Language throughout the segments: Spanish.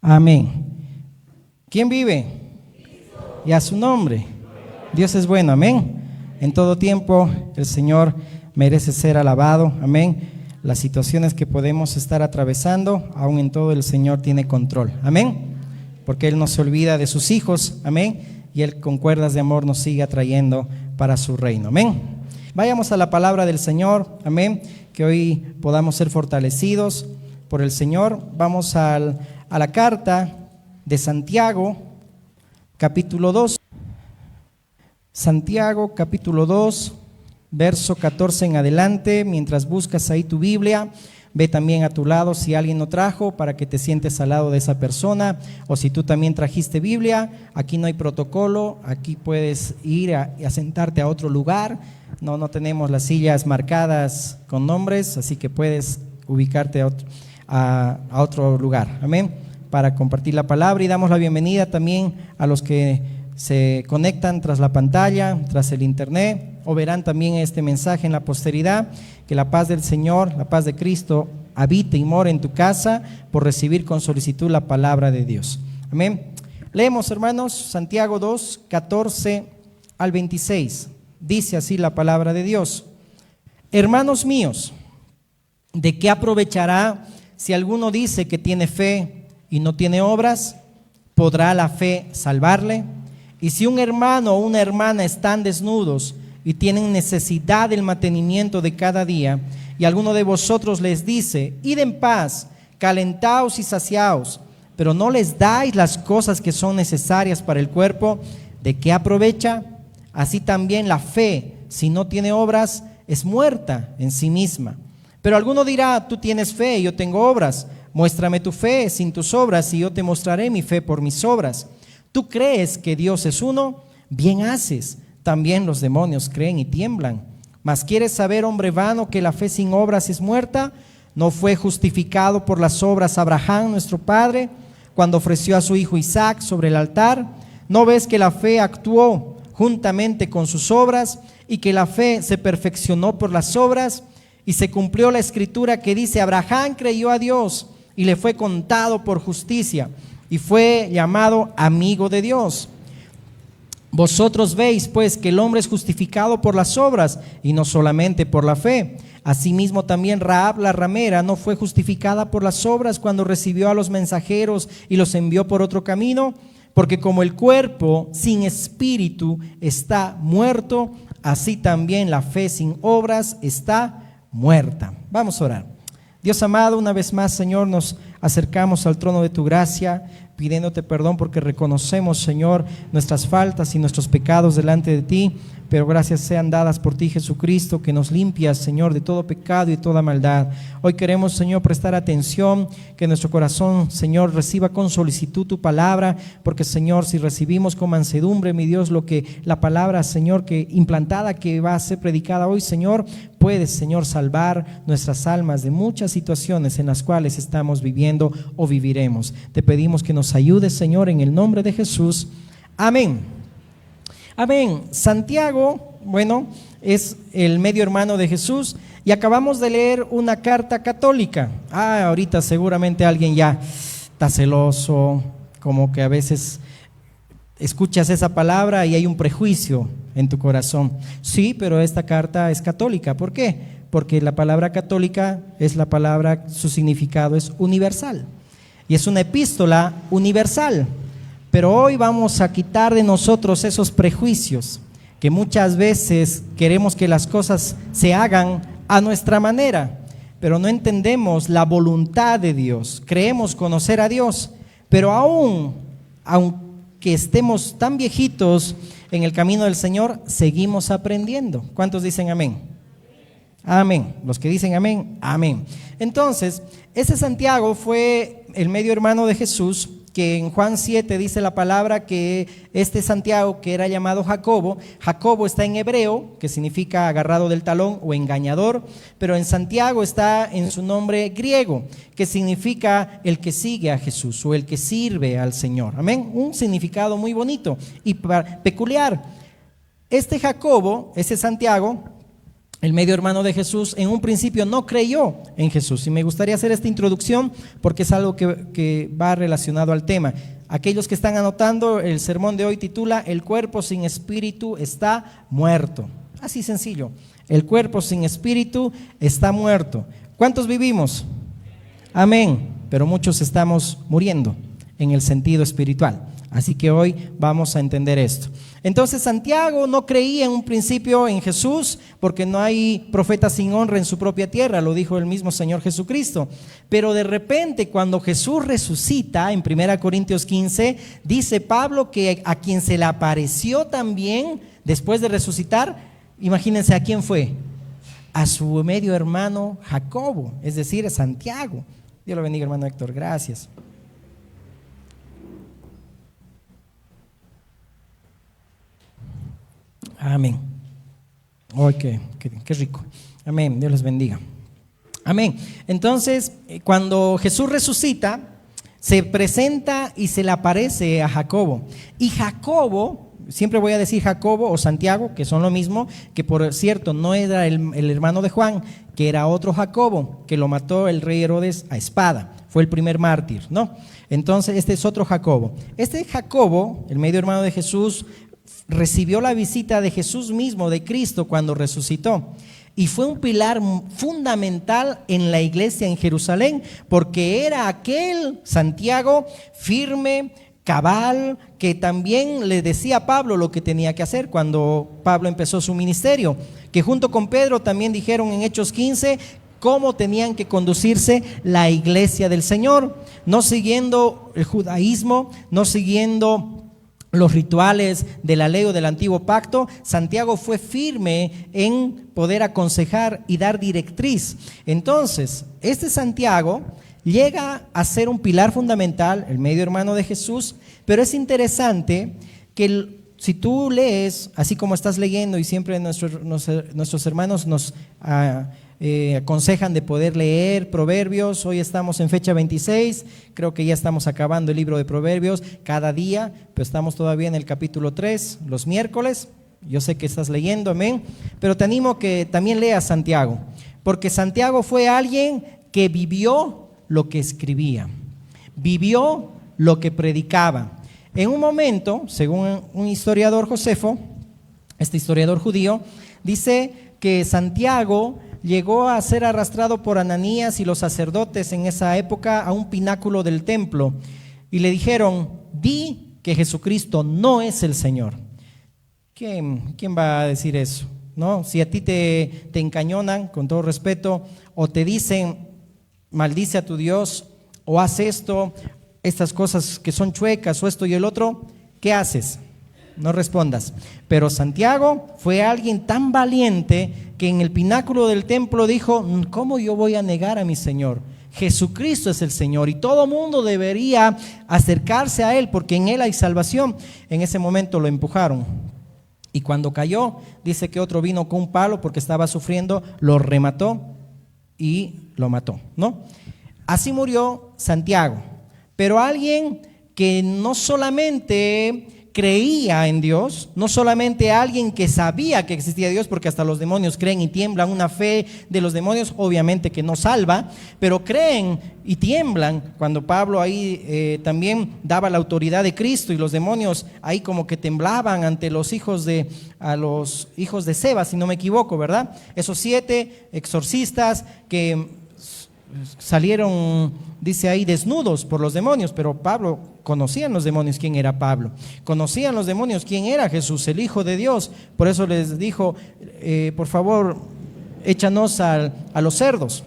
Amén. ¿Quién vive? Y a su nombre. Dios es bueno, amén. En todo tiempo el Señor merece ser alabado, amén. Las situaciones que podemos estar atravesando, aún en todo el Señor tiene control, amén. Porque Él no se olvida de sus hijos, amén. Y Él con cuerdas de amor nos sigue atrayendo para su reino, amén. Vayamos a la palabra del Señor, amén. Que hoy podamos ser fortalecidos por el Señor. Vamos a la carta de Santiago, capítulo 2. Santiago, capítulo 2, verso 14 en adelante. Mientras buscas ahí tu Biblia, ve también a tu lado si alguien no trajo, para que te sientes al lado de esa persona. O si tú también trajiste Biblia, aquí no hay protocolo, aquí puedes ir a sentarte a otro lugar. No tenemos las sillas marcadas con nombres, así que puedes ubicarte a otro lugar, amén, para compartir la palabra. Y damos la bienvenida también a los que se conectan tras la pantalla, tras el internet, o verán también este mensaje en la posteridad. Que la paz del Señor, la paz de Cristo habite y more en tu casa por recibir con solicitud la palabra de Dios, amén. Leemos, hermanos, Santiago 2, 14 al 26. Dice así la palabra de Dios: hermanos míos, ¿de qué aprovechará si alguno dice que tiene fe y no tiene obras? ¿Podrá la fe salvarle? Y si un hermano o una hermana están desnudos y tienen necesidad del mantenimiento de cada día, y alguno de vosotros les dice: id en paz, calentaos y saciaos, pero no les dais las cosas que son necesarias para el cuerpo, ¿de qué aprovecha? Así también la fe, si no tiene obras, es muerta en sí misma. Pero alguno dirá: tú tienes fe y yo tengo obras. Muéstrame tu fe sin tus obras y yo te mostraré mi fe por mis obras. ¿Tú crees que Dios es uno? Bien haces. También los demonios creen y tiemblan. Mas ¿quieres saber, hombre vano, que la fe sin obras es muerta? ¿No fue justificado por las obras Abraham, nuestro padre, cuando ofreció a su hijo Isaac sobre el altar? ¿No ves que la fe actuó juntamente con sus obras y que la fe se perfeccionó por las obras? Y se cumplió la escritura que dice: Abraham creyó a Dios y le fue contado por justicia, y fue llamado amigo de Dios. Vosotros veis pues que el hombre es justificado por las obras y no solamente por la fe. Asimismo también Rahab la ramera no fue justificada por las obras cuando recibió a los mensajeros y los envió por otro camino. Porque como el cuerpo sin espíritu está muerto, así también la fe sin obras está muerta. Vamos a orar. Dios amado, una vez más, Señor, nos acercamos al trono de tu gracia, pidiéndote perdón porque reconocemos, Señor, nuestras faltas y nuestros pecados delante de ti, pero gracias sean dadas por ti, Jesucristo, que nos limpias, Señor, de todo pecado y toda maldad. Hoy queremos, Señor, prestar atención, que nuestro corazón, Señor, reciba con solicitud tu palabra, porque, Señor, si recibimos con mansedumbre, mi Dios, lo que la palabra, Señor, que implantada, que va a ser predicada hoy, Señor, puedes, Señor, salvar nuestras almas de muchas situaciones en las cuales estamos viviendo o viviremos. Te pedimos que nos ayudes, Señor, en el nombre de Jesús. Amén. Amén. Santiago, bueno, es el medio hermano de Jesús, y acabamos de leer una carta católica. Ahorita seguramente alguien ya está celoso, como que a veces escuchas esa palabra y hay un prejuicio en tu corazón. Sí, pero esta carta es católica. ¿Por qué? Porque la palabra católica es la palabra, su significado es universal, y es una epístola universal. Pero hoy vamos a quitar de nosotros esos prejuicios, que muchas veces queremos que las cosas se hagan a nuestra manera, pero no entendemos la voluntad de Dios. Creemos conocer a Dios, pero aunque estemos tan viejitos en el camino del Señor, seguimos aprendiendo. ¿Cuántos dicen amén? Amén. Los que dicen amén, amén. Entonces, ese Santiago fue el medio hermano de Jesús, que en Juan 7 dice la palabra que este Santiago, que era llamado Jacobo está en hebreo, que significa agarrado del talón o engañador, pero en Santiago está en su nombre griego, que significa el que sigue a Jesús o el que sirve al Señor. Amén. Un significado muy bonito y peculiar. Este Jacobo, ese Santiago, el medio hermano de Jesús, en un principio no creyó en Jesús. Y me gustaría hacer esta introducción porque es algo que va relacionado al tema. Aquellos que están anotando, el sermón de hoy titula "El cuerpo sin espíritu está muerto". Así sencillo. El cuerpo sin espíritu está muerto. ¿Cuántos vivimos? Amén. Pero muchos estamos muriendo en el sentido espiritual. Así que hoy vamos a entender esto. Entonces Santiago no creía en un principio en Jesús porque no hay profeta sin honra en su propia tierra, lo dijo el mismo Señor Jesucristo. Pero de repente cuando Jesús resucita, en 1 Corintios 15, dice Pablo que a quien se le apareció también después de resucitar, imagínense a quién fue, a su medio hermano Jacobo, es decir, a Santiago. Dios lo bendiga, hermano Héctor, gracias. Amén. Oh, qué rico. Amén. Dios les bendiga. Amén. Entonces, cuando Jesús resucita, se presenta y se le aparece a Jacobo. Y Jacobo, siempre voy a decir Jacobo o Santiago, que son lo mismo, que por cierto no era el hermano de Juan, que era otro Jacobo, que lo mató el rey Herodes a espada. Fue el primer mártir, ¿no? Entonces, este es otro Jacobo. Este Jacobo, el medio hermano de Jesús, recibió la visita de Jesús mismo, de Cristo, cuando resucitó. Y fue un pilar fundamental en la iglesia en Jerusalén, porque era aquel Santiago firme, cabal, que también le decía a Pablo lo que tenía que hacer cuando Pablo empezó su ministerio, que junto con Pedro también dijeron en Hechos 15 cómo tenían que conducirse la iglesia del Señor, no siguiendo el judaísmo, no siguiendo los rituales de la ley o del antiguo pacto. Santiago fue firme en poder aconsejar y dar directriz. Entonces, este Santiago llega a ser un pilar fundamental, el medio hermano de Jesús, pero es interesante que si tú lees, así como estás leyendo, y siempre nuestros hermanos nos aconsejan de poder leer Proverbios. Hoy estamos en fecha 26, creo que ya estamos acabando el libro de Proverbios cada día, pero estamos todavía en el capítulo 3, los miércoles. Yo sé que estás leyendo, amén, pero te animo que también leas Santiago, porque Santiago fue alguien que vivió lo que escribía, vivió lo que predicaba. En un momento, según un historiador, Josefo, este historiador judío, dice que Santiago llegó a ser arrastrado por Ananías y los sacerdotes en esa época a un pináculo del templo y le dijeron: di que Jesucristo no es el Señor. ¿Quién va a decir eso? ¿No? Si a ti te encañonan, con todo respeto, o te dicen maldice a tu Dios, o haz esto, estas cosas que son chuecas, o esto y el otro, ¿qué haces? No respondas. Pero Santiago fue alguien tan valiente que en el pináculo del templo dijo: ¿cómo yo voy a negar a mi Señor? Jesucristo es el Señor y todo mundo debería acercarse a Él porque en Él hay salvación. En ese momento lo empujaron y cuando cayó, dice que otro vino con un palo porque estaba sufriendo, lo remató y lo mató, ¿no? Así murió Santiago, pero alguien que no solamente creía en Dios, no solamente alguien que sabía que existía Dios, porque hasta los demonios creen y tiemblan, una fe de los demonios obviamente que no salva, pero creen y tiemblan. Cuando Pablo ahí también daba la autoridad de Cristo y los demonios ahí como que temblaban ante los hijos de Seba, si no me equivoco, ¿verdad? Esos 7 exorcistas que salieron, dice ahí, desnudos por los demonios, pero Pablo conocían los demonios quién era Pablo, conocían los demonios quién era Jesús, el Hijo de Dios. Por eso les dijo: por favor, échanos a los cerdos.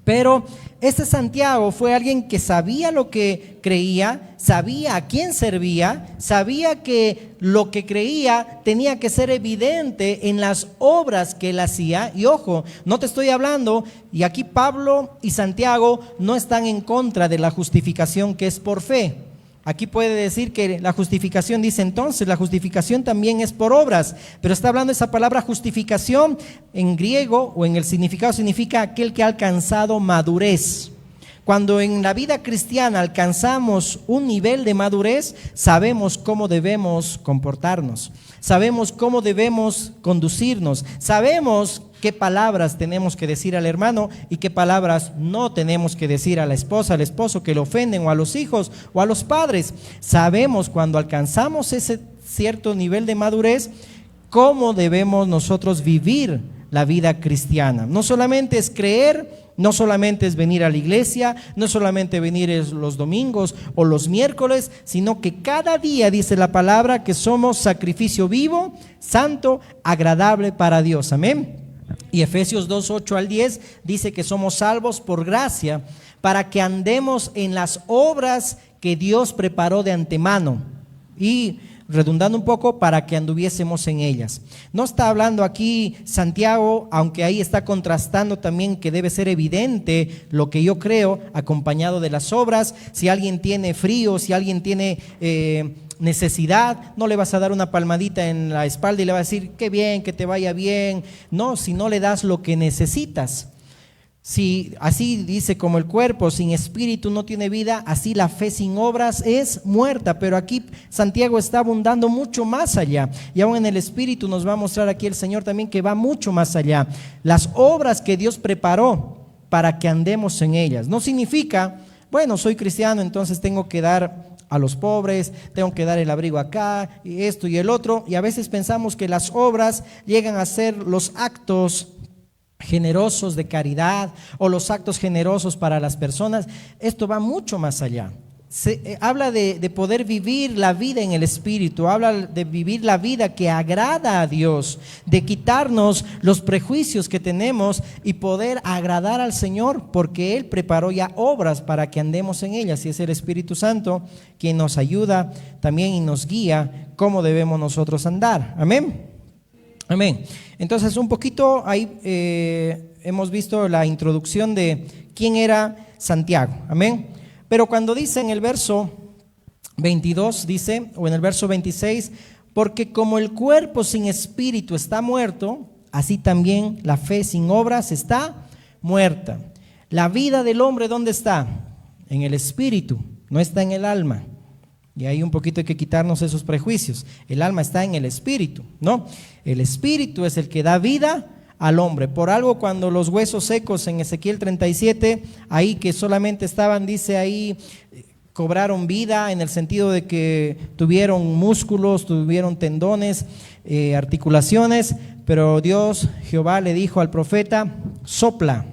Pero este Santiago fue alguien que sabía lo que creía, sabía a quién servía, sabía que lo que creía tenía que ser evidente en las obras que él hacía. Y ojo, no te estoy hablando, y aquí Pablo y Santiago no están en contra de la justificación que es por fe. Aquí puede decir que la justificación, dice entonces, la justificación también es por obras, pero está hablando esa palabra justificación en griego o en el significado significa aquel que ha alcanzado madurez. Cuando en la vida cristiana alcanzamos un nivel de madurez, sabemos cómo debemos comportarnos, sabemos cómo debemos conducirnos, sabemos qué palabras tenemos que decir al hermano y qué palabras no tenemos que decir a la esposa, al esposo que le ofenden, o a los hijos o a los padres. Sabemos cuando alcanzamos ese cierto nivel de madurez cómo debemos nosotros vivir la vida cristiana. No solamente es creer, no solamente es venir a la iglesia, no solamente venir los domingos o los miércoles, sino que cada día dice la palabra que somos sacrificio vivo, santo, agradable para Dios. Amén. Y Efesios 2, 8 al 10 dice que somos salvos por gracia para que andemos en las obras que Dios preparó de antemano. Y redundando un poco, para que anduviésemos en ellas. No está hablando aquí Santiago, aunque ahí está contrastando también que debe ser evidente lo que yo creo, acompañado de las obras. Si alguien tiene frío, si alguien tiene necesidad, no le vas a dar una palmadita en la espalda y le vas a decir, qué bien, que te vaya bien. No, si no le das lo que necesitas. Si así dice, como el cuerpo sin espíritu no tiene vida, así la fe sin obras es muerta. Pero aquí Santiago está abundando mucho más allá, y aún en el espíritu nos va a mostrar aquí el Señor también que va mucho más allá. Las obras que Dios preparó para que andemos en ellas. No significa, bueno, soy cristiano, entonces tengo que dar a los pobres, tengo que dar el abrigo acá, y esto y el otro, y a veces pensamos que las obras llegan a ser los actos generosos de caridad o los actos generosos para las personas. Esto va mucho más allá. Habla de poder vivir la vida en el espíritu, habla de vivir la vida que agrada a Dios, de quitarnos los prejuicios que tenemos y poder agradar al Señor, porque Él preparó ya obras para que andemos en ellas, y es el Espíritu Santo quien nos ayuda también y nos guía cómo debemos nosotros andar. Amén. Amén. Entonces, un poquito ahí hemos visto la introducción de quién era Santiago. Amén. Pero cuando dice en el verso 22, dice, o en el verso 26, porque como el cuerpo sin espíritu está muerto, así también la fe sin obras está muerta. La vida del hombre, ¿dónde está? En el espíritu, no está en el alma. Y ahí un poquito hay que quitarnos esos prejuicios. El alma está en el espíritu, ¿no? El espíritu es el que da vida al hombre. Por algo, cuando los huesos secos en Ezequiel 37, ahí que solamente estaban, dice ahí, cobraron vida en el sentido de que tuvieron músculos, tuvieron tendones, articulaciones, pero Dios, Jehová, le dijo al profeta, sopla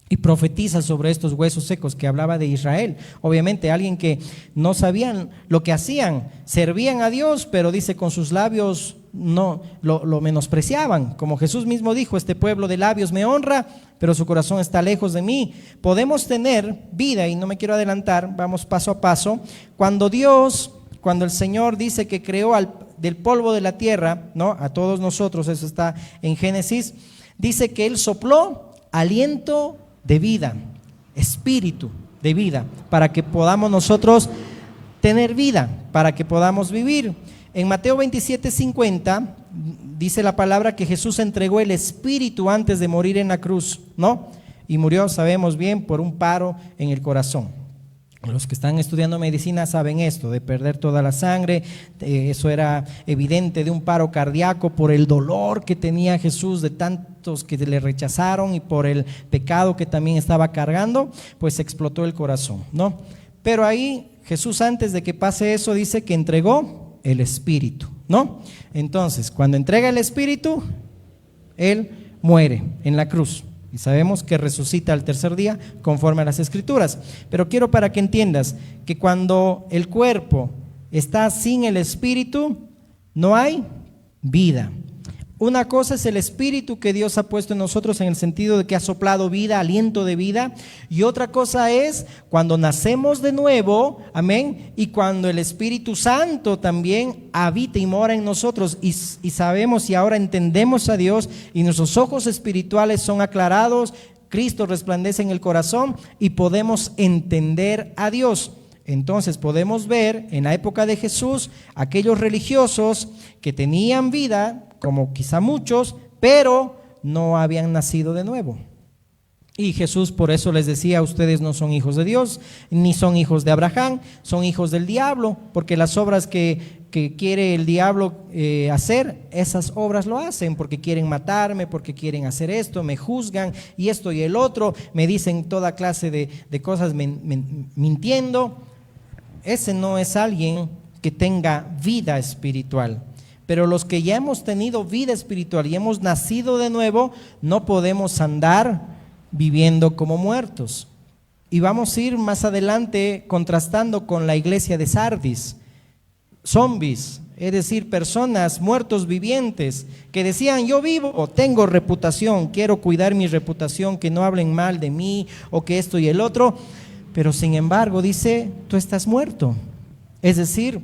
y profetiza sobre estos huesos secos, que hablaba de Israel. Obviamente alguien que no sabían lo que hacían, servían a Dios, pero dice con sus labios no lo menospreciaban. Como Jesús mismo dijo, este pueblo de labios me honra, pero su corazón está lejos de mí. Podemos tener vida, y no me quiero adelantar, vamos paso a paso. Cuando el Señor dice que creó del polvo de la tierra, ¿no?, a todos nosotros, eso está en Génesis, dice que Él sopló aliento de vida, espíritu de vida, para que podamos nosotros tener vida, para que podamos vivir. En Mateo 27:50 dice la palabra que Jesús entregó el espíritu antes de morir en la cruz, ¿no? Y murió, sabemos bien, por un paro en el corazón. Los que están estudiando medicina saben esto, de perder toda la sangre. Eso era evidente, de un paro cardíaco por el dolor que tenía Jesús de tantos que le rechazaron y por el pecado que también estaba cargando, pues explotó el corazón, ¿no? Pero ahí Jesús, antes de que pase eso, dice que entregó el espíritu, ¿no? Entonces, cuando entrega el espíritu, Él muere en la cruz. Y sabemos que resucita al tercer día conforme a las Escrituras. Pero quiero para que entiendas que cuando el cuerpo está sin el espíritu, no hay vida. Una cosa es el espíritu que Dios ha puesto en nosotros, en el sentido de que ha soplado vida, aliento de vida, y otra cosa es cuando nacemos de nuevo, amén, y cuando el Espíritu Santo también habita y mora en nosotros, y sabemos y ahora entendemos a Dios, y nuestros ojos espirituales son aclarados, Cristo resplandece en el corazón y podemos entender a Dios. Entonces podemos ver en la época de Jesús aquellos religiosos que tenían vida, como quizá muchos, pero no habían nacido de nuevo. Y Jesús por eso les decía: ustedes no son hijos de Dios, ni son hijos de Abraham, son hijos del diablo, porque las obras que quiere el diablo hacer, esas obras lo hacen, porque quieren matarme, porque quieren hacer esto, me juzgan y esto y el otro, me dicen toda clase de cosas mintiendo. Ese no es alguien que tenga vida espiritual. Pero los que ya hemos tenido vida espiritual y hemos nacido de nuevo, no podemos andar viviendo como muertos. Y vamos a ir más adelante contrastando con la iglesia de Sardis, zombies, es decir, personas muertos vivientes que decían: yo vivo, tengo reputación, quiero cuidar mi reputación, que no hablen mal de mí o que esto y el otro, pero sin embargo dice: tú estás muerto, es decir,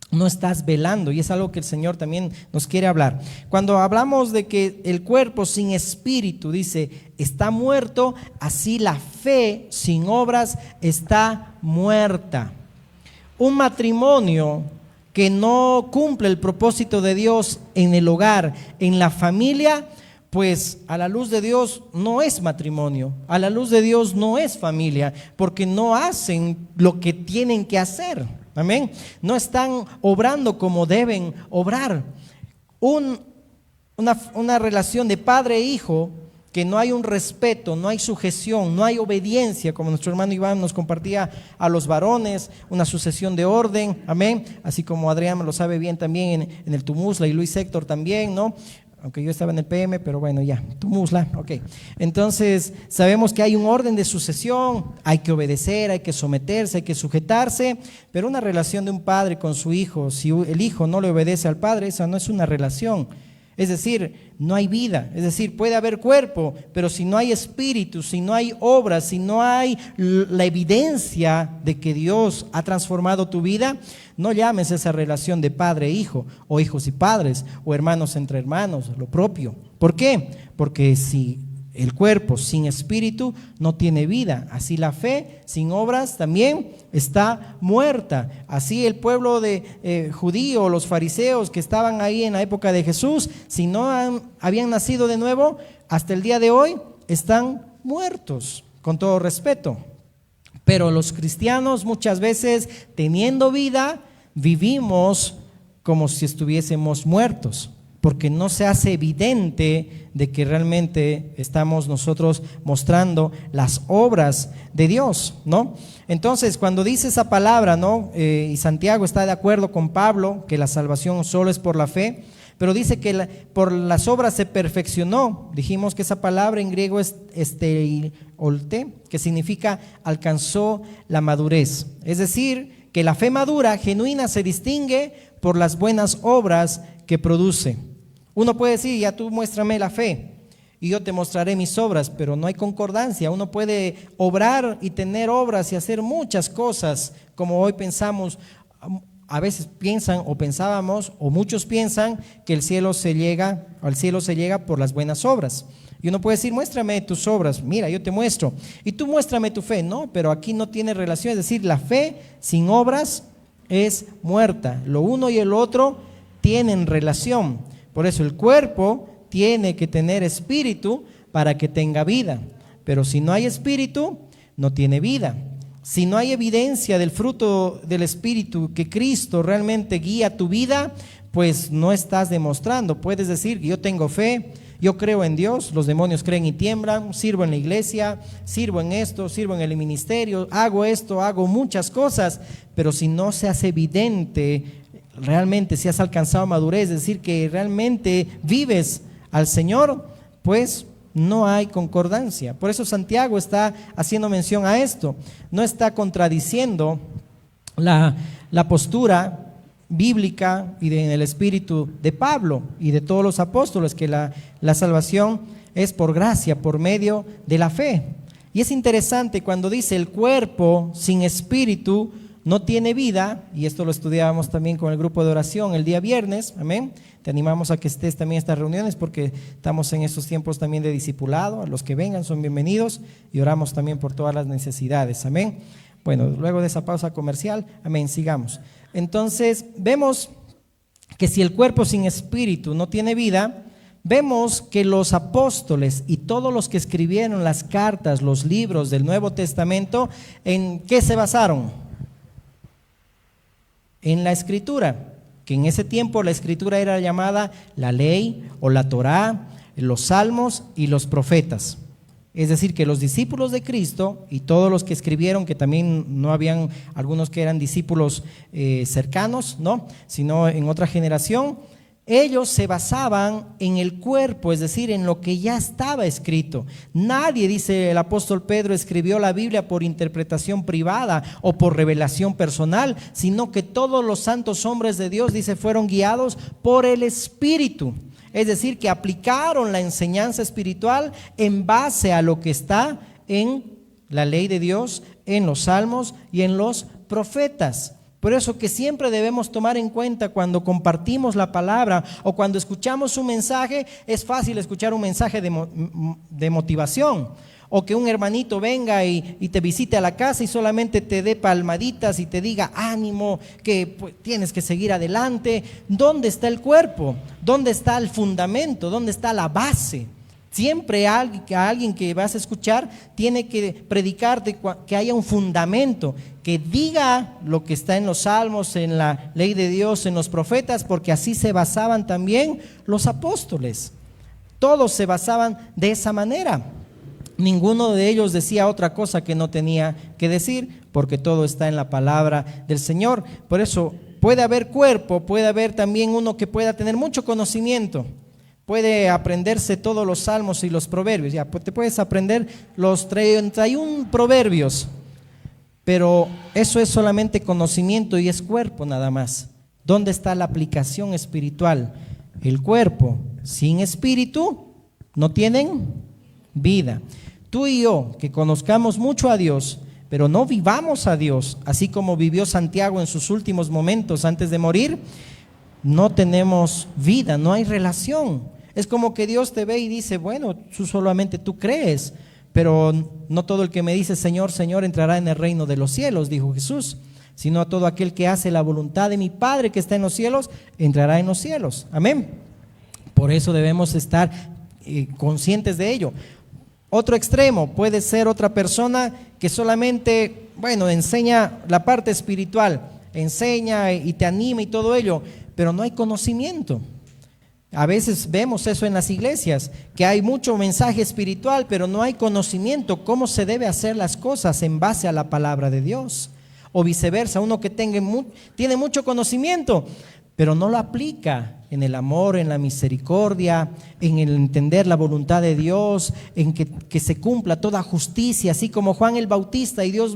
no estás velando. Y es algo que el Señor también nos quiere hablar. Cuando hablamos de que el cuerpo sin espíritu, dice, está muerto, así la fe sin obras está muerta. Un matrimonio que no cumple el propósito de Dios en el hogar, en la familia, pues a la luz de Dios no es matrimonio, a la luz de Dios no es familia, porque no hacen lo que tienen que hacer. Amén. No están obrando como deben obrar. Una relación de padre e hijo que no hay un respeto, no hay sujeción, no hay obediencia, como nuestro hermano Iván nos compartía a los varones, una sucesión de orden. Amén. Así como Adrián lo sabe bien también en el Tumusla, y Luis Héctor también, ¿no? Aunque yo estaba en el PM, pero bueno, ya, Tumusla, ok. Entonces, sabemos que hay un orden de sucesión, hay que obedecer, hay que someterse, hay que sujetarse, pero una relación de un padre con su hijo, si el hijo no le obedece al padre, esa no es una relación. Es decir, no hay vida, es decir, puede haber cuerpo, pero si no hay espíritu, si no hay obras, si no hay la evidencia de que Dios ha transformado tu vida, no llames esa relación de padre e hijo, o hijos y padres, o hermanos entre hermanos, lo propio. ¿Por qué? Porque si el cuerpo sin espíritu no tiene vida, así la fe sin obras también está muerta. Así el pueblo de judío, los fariseos que estaban ahí en la época de Jesús, si no habían nacido de nuevo, hasta el día de hoy están muertos, con todo respeto. Pero los cristianos muchas veces, teniendo vida, vivimos como si estuviésemos muertos, porque no se hace evidente de que realmente estamos nosotros mostrando las obras de Dios, ¿no? Entonces, cuando dice esa palabra, ¿no? Y Santiago está de acuerdo con Pablo que la salvación solo es por la fe, pero dice que por las obras se perfeccionó. Dijimos que esa palabra en griego es olte, que significa alcanzó la madurez. Es decir, que la fe madura, genuina, se distingue por las buenas obras que produce. Uno puede decir: ya tú muéstrame la fe y yo te mostraré mis obras, pero no hay concordancia. Uno puede obrar y tener obras y hacer muchas cosas, como hoy pensamos. A veces piensan o pensábamos, o muchos piensan, que al cielo se llega por las buenas obras. Y uno puede decir: muéstrame tus obras, mira, yo te muestro. Y tú muéstrame tu fe. No, pero aquí no tiene relación. Es decir, la fe sin obras es muerta. Lo uno y el otro tienen relación. Por eso el cuerpo tiene que tener espíritu para que tenga vida. Pero si no hay espíritu, no tiene vida. Si no hay evidencia del fruto del espíritu, que Cristo realmente guía tu vida, pues no estás demostrando. Puedes decir: yo tengo fe, yo creo en Dios, los demonios creen y tiemblan, sirvo en la iglesia, sirvo en esto, sirvo en el ministerio, hago esto, hago muchas cosas, pero si no se hace evidente realmente, si has alcanzado madurez, es decir, que realmente vives al Señor, pues no hay concordancia. Por eso Santiago está haciendo mención a esto, no está contradiciendo la postura bíblica y en el espíritu de Pablo y de todos los apóstoles, que la salvación es por gracia, por medio de la fe. Y es interesante cuando dice: el cuerpo sin espíritu no tiene vida, y esto lo estudiábamos también con el grupo de oración el día viernes. Amén. Te animamos a que estés también en estas reuniones, porque estamos en estos tiempos también de discipulado. A los que vengan son bienvenidos, y oramos también por todas las necesidades. Amén. Bueno, luego de esa pausa comercial, amén, sigamos. Entonces vemos que si el cuerpo sin espíritu no tiene vida, vemos que los apóstoles y todos los que escribieron las cartas, los libros del Nuevo Testamento, ¿en qué se basaron? En la Escritura, que en ese tiempo la Escritura era llamada la ley o la Torá, los salmos y los profetas. Es decir, que los discípulos de Cristo y todos los que escribieron, que también no habían algunos que eran discípulos cercanos, ¿no?, sino en otra generación, ellos se basaban en el cuerpo, es decir, en lo que ya estaba escrito. Nadie, dice el apóstol Pedro, escribió la Biblia por interpretación privada o por revelación personal, sino que todos los santos hombres de Dios, dice, fueron guiados por el Espíritu. Es decir, que aplicaron la enseñanza espiritual en base a lo que está en la ley de Dios, en los salmos y en los profetas. Por eso que siempre debemos tomar en cuenta cuando compartimos la palabra o cuando escuchamos un mensaje. Es fácil escuchar un mensaje de motivación, o que un hermanito venga y te visite a la casa y solamente te dé palmaditas y te diga ánimo, que pues, tienes que seguir adelante. ¿Dónde está el cuerpo? ¿Dónde está el fundamento? ¿Dónde está la base? Siempre a alguien que vas a escuchar tiene que predicarte que haya un fundamento, que diga lo que está en los salmos, en la ley de Dios, en los profetas, porque así se basaban también los apóstoles. Todos se basaban de esa manera. Ninguno de ellos decía otra cosa que no tenía que decir, porque todo está en la palabra del Señor. Por eso puede haber cuerpo, puede haber también uno que pueda tener mucho conocimiento. Puede aprenderse todos los salmos y los proverbios. Ya, te puedes aprender los 31 proverbios, pero eso es solamente conocimiento y es cuerpo nada más. ¿Dónde está la aplicación espiritual? El cuerpo sin espíritu no tienen vida. Tú y yo, que conozcamos mucho a Dios, pero no vivamos a Dios, así como vivió Santiago en sus últimos momentos antes de morir, no tenemos vida, no hay relación. Es como que Dios te ve y dice, bueno, solamente tú crees, pero no todo el que me dice Señor, Señor entrará en el reino de los cielos, dijo Jesús, sino a todo aquel que hace la voluntad de mi Padre que está en los cielos, entrará en los cielos. Amén. Por eso debemos estar conscientes de ello. Otro extremo puede ser otra persona que solamente, enseña la parte espiritual, enseña y te anima y todo ello, pero no hay conocimiento. A veces vemos eso en las iglesias, que hay mucho mensaje espiritual, pero no hay conocimiento cómo se debe hacer las cosas en base a la palabra de Dios. O viceversa, uno que tiene mucho conocimiento, pero no lo aplica en el amor, en la misericordia, en el entender la voluntad de Dios, en que se cumpla toda justicia, así como Juan el Bautista y Jesús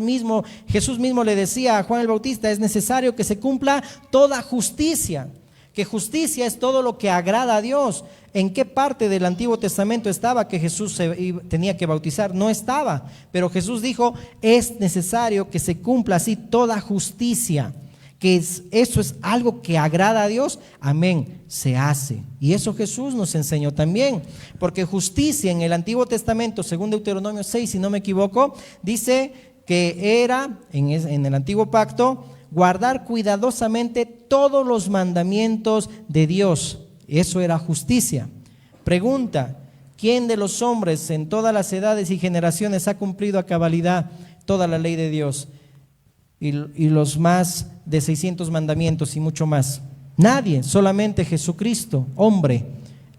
mismo le decía a Juan el Bautista, es necesario que se cumpla toda justicia. Que justicia es todo lo que agrada a Dios. ¿En qué parte del Antiguo Testamento estaba que Jesús tenía que bautizar? No estaba, pero Jesús dijo, es necesario que se cumpla así toda justicia, eso es algo que agrada a Dios. Amén, se hace. Y eso Jesús nos enseñó también, porque justicia en el Antiguo Testamento, según Deuteronomio 6, si no me equivoco, dice que era en el Antiguo Pacto guardar cuidadosamente todos los mandamientos de Dios. Eso era justicia. Pregunta, ¿quién de los hombres en todas las edades y generaciones ha cumplido a cabalidad toda la ley de Dios y los más de 600 mandamientos y mucho más? Nadie, solamente Jesucristo, hombre.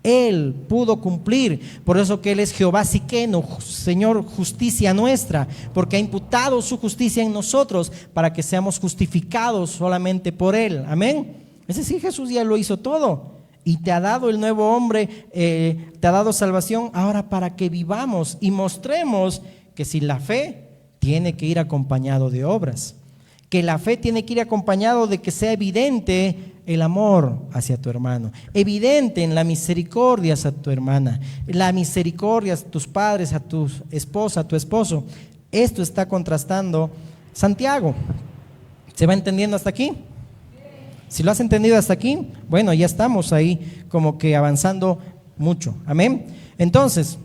Él pudo cumplir, por eso que Él es Jehová Siqueno, Señor, justicia nuestra, porque ha imputado su justicia en nosotros para que seamos justificados solamente por Él. Amén. Es decir, Jesús ya lo hizo todo y te ha dado el nuevo hombre, te ha dado salvación ahora para que vivamos y mostremos que si la fe tiene que ir acompañado de obras, que la fe tiene que ir acompañado de que sea evidente el amor hacia tu hermano, evidente en la misericordia hacia tu hermana, la misericordia a tus padres, a tu esposa, a tu esposo. Esto está contrastando Santiago. ¿Se va entendiendo hasta aquí? Si lo has entendido hasta aquí, bueno, ya estamos ahí como que avanzando mucho. Amén. Entonces,